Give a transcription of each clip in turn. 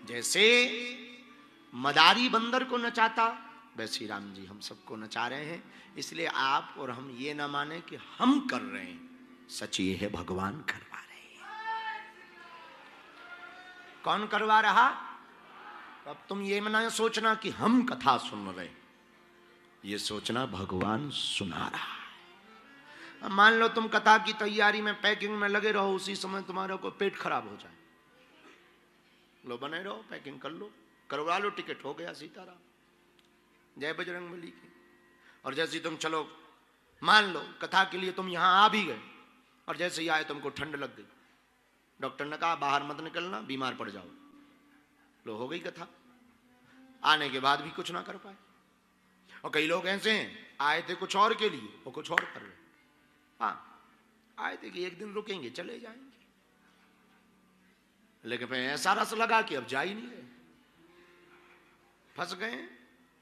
जैसे मदारी बंदर को नचाता, वैसे राम जी हम सबको नचा रहे हैं। इसलिए आप और हम ये ना माने कि हम कर रहे हैं, सच ये है भगवान करवा रहे हैं। कौन करवा रहा? अब तुम ये ना सोचना कि हम कथा सुन रहे हैं, ये सोचना भगवान सुना रहा है। मान लो तुम कथा की तैयारी में पैकिंग में लगे रहो, उसी समय तुम्हारा को पेट खराब हो जाए, लो बने रहो, पैकिंग कर लो, करवा लो टिकट, हो गया सीताराम, जय बजरंगबली की। और जैसे तुम चलो, मान लो कथा के लिए तुम यहां आ भी गए और जैसे ही आए तुमको ठंड लग गई, डॉक्टर ने कहा बाहर मत निकलना, बीमार पड़ जाओ, लो हो गई कथा। आने के बाद भी कुछ ना कर पाए। और कई लोग ऐसे हैं, आए थे कुछ और के लिए, वो कुछ और कर रहे। हाँ, आए थे कि एक दिन रुकेंगे चले जाएंगे, लेकिन फिर ऐसा रस लगा कि अब जा ही नहीं रहे, फंस गए।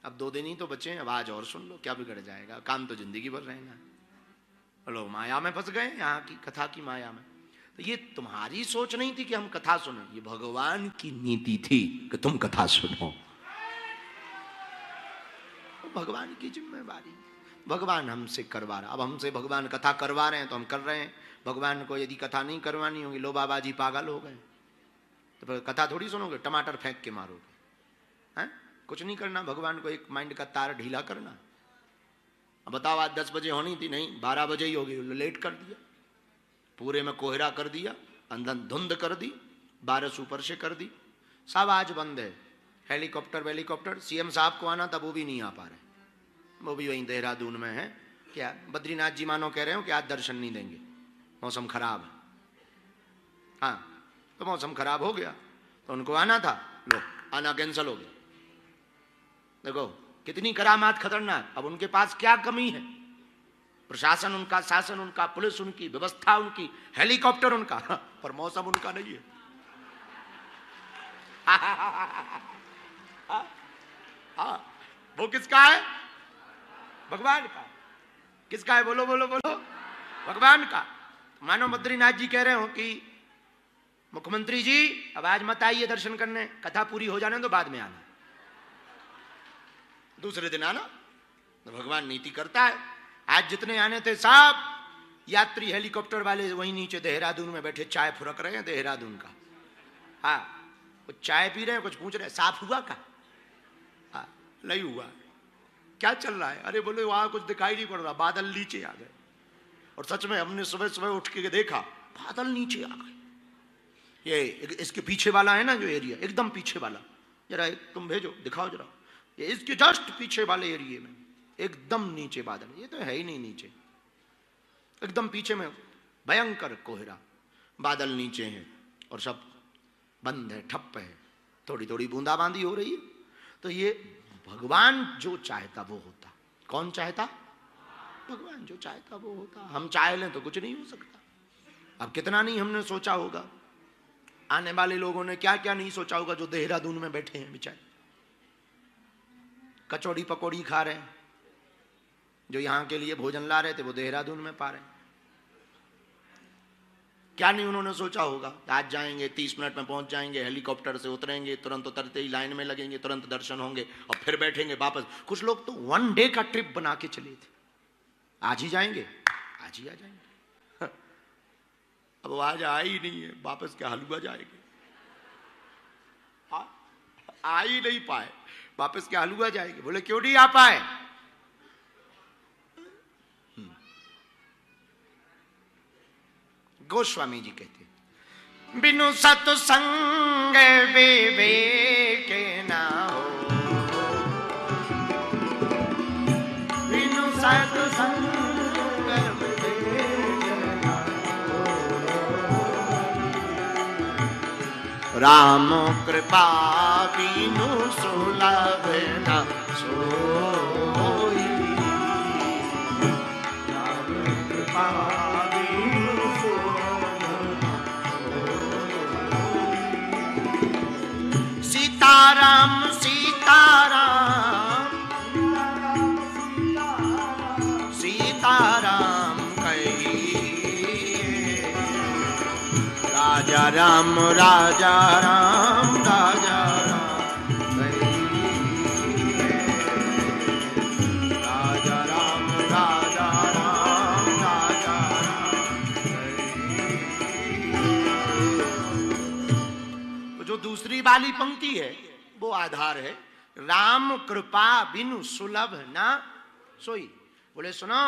अब 2 दिन ही तो बचे हैं, अब आज और सुन लो, क्या बिगड़ जाएगा, काम तो जिंदगी भर रहना है। लोग माया में फंस गए, यहाँ की कथा की माया में। तो ये तुम्हारी सोच नहीं थी कि हम कथा सुने, ये भगवान की नीति थी कि तुम कथा सुनो। भगवान की जिम्मेवारी, भगवान हमसे करवा रहा। अब हमसे भगवान कथा करवा रहे हैं तो हम कर रहे हैं। भगवान को यदि कथा नहीं करवानी होगी, लो बाबा जी पागल हो गए, तो फिर कथा थोड़ी सुनोगे, टमाटर फेंक के मारोगे। हैं? कुछ नहीं करना, भगवान को एक माइंड का तार ढीला करना। अब बताओ, आज 10 बजे होनी थी, नहीं 12 बजे ही होगी, लेट कर दिया, पूरे में कोहरा कर दिया, अंदर धुंध कर दी, बारिश ऊपर से कर दी, सब आज बंद है। हेलीकॉप्टर सीएम साहब को आना था, वो भी नहीं आ पा रहे, वो भी वहीं देहरादून में है। क्या बद्रीनाथ जी मानो कह रहे हो कि आज दर्शन नहीं देंगे, मौसम खराब है। हाँ, तो मौसम खराब हो गया तो उनको आना था, लो आना कैंसिल हो गया। देखो कितनी करामात खतरनाक। अब उनके पास क्या कमी है? प्रशासन उनका, शासन उनका, पुलिस उनकी, व्यवस्था उनकी, हेलीकॉप्टर उनका, पर मौसम उनका नहीं है। वो किसका है? भगवान का। किसका है? बोलो बोलो बोलो, भगवान का। मानो बद्रीनाथ जी कह रहे हो कि मुख्यमंत्री जी अब आज मत आइए दर्शन करने, कथा पूरी हो जाने तो बाद में आना, दूसरे दिन आना। तो भगवान नीति करता है। आज जितने आने थे सब यात्री हेलीकॉप्टर वाले वहीं नीचे देहरादून में बैठे चाय फुरक रहे हैं, देहरादून का। हाँ, कुछ चाय पी रहे हैं, कुछ पूछ रहे हैं साफ हुआ का? हाँ, नहीं हुआ। क्या चल रहा है? अरे बोले वहां कुछ दिखाई नहीं पड़ रहा, बादल नीचे आ गए। और सच में हमने सुबह सुबह उठ के देखा, बादल नीचे आ गए। ये इसके पीछे वाला है ना जो एरिया, एकदम पीछे वाला, जरा तुम भेजो दिखाओ जरा, ये इसके जस्ट पीछे वाले एरिया में एकदम नीचे बादल। ये तो है ही नहीं नीचे, एकदम पीछे में भयंकर कोहरा, बादल नीचे हैं और सब बंद है, ठप्प है, थोड़ी थोड़ी बूंदाबांदी हो रही है। तो ये भगवान जो चाहता वो होता। कौन चाहता? भगवान जो चाहता वो होता। हम चाह लें तो कुछ नहीं हो सकता। अब कितना नहीं हमने सोचा होगा, आने वाले लोगों ने क्या क्या नहीं सोचा होगा, जो देहरादून में बैठे हैं बेचारे, कचौड़ी पकौड़ी खा रहे हैं, जो यहां के लिए भोजन ला रहे थे वो देहरादून में पा रहे हैं। क्या नहीं उन्होंने सोचा होगा, आज जाएंगे 30 मिनट में पहुंच जाएंगे, हेलीकॉप्टर से उतरेंगे, तुरंत उतरते ही लाइन में लगेंगे, तुरंत दर्शन होंगे और फिर बैठेंगे वापस। कुछ लोग तो 1 डे का ट्रिप बना के चले थे, आज ही जाएंगे आज ही आ जाएंगे। अब वो आज आ ही नहीं है, वापस क्या हलवा जाएंगे, आ ही नहीं पाए, वापस क्या हलवा जाएंगे। बोले क्यों नहीं आ पाए? गोस्वामी जी कहते हैं, बिनु सत्संग विवेक ना हो, बिनु सत्संग विवेक ना हो, राम कृपा बिनु सुलभ ना सोई, राम कृपा सीताराम सीताराम सीताराम कहिए, राजा राम राजा राम राजा जो दूसरी वाली पंक्ति है वो आधार है, राम कृपा बिनु सुलभ ना सोई। बोले सुनो,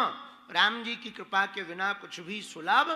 राम जी की कृपा के बिना कुछ भी सुलभ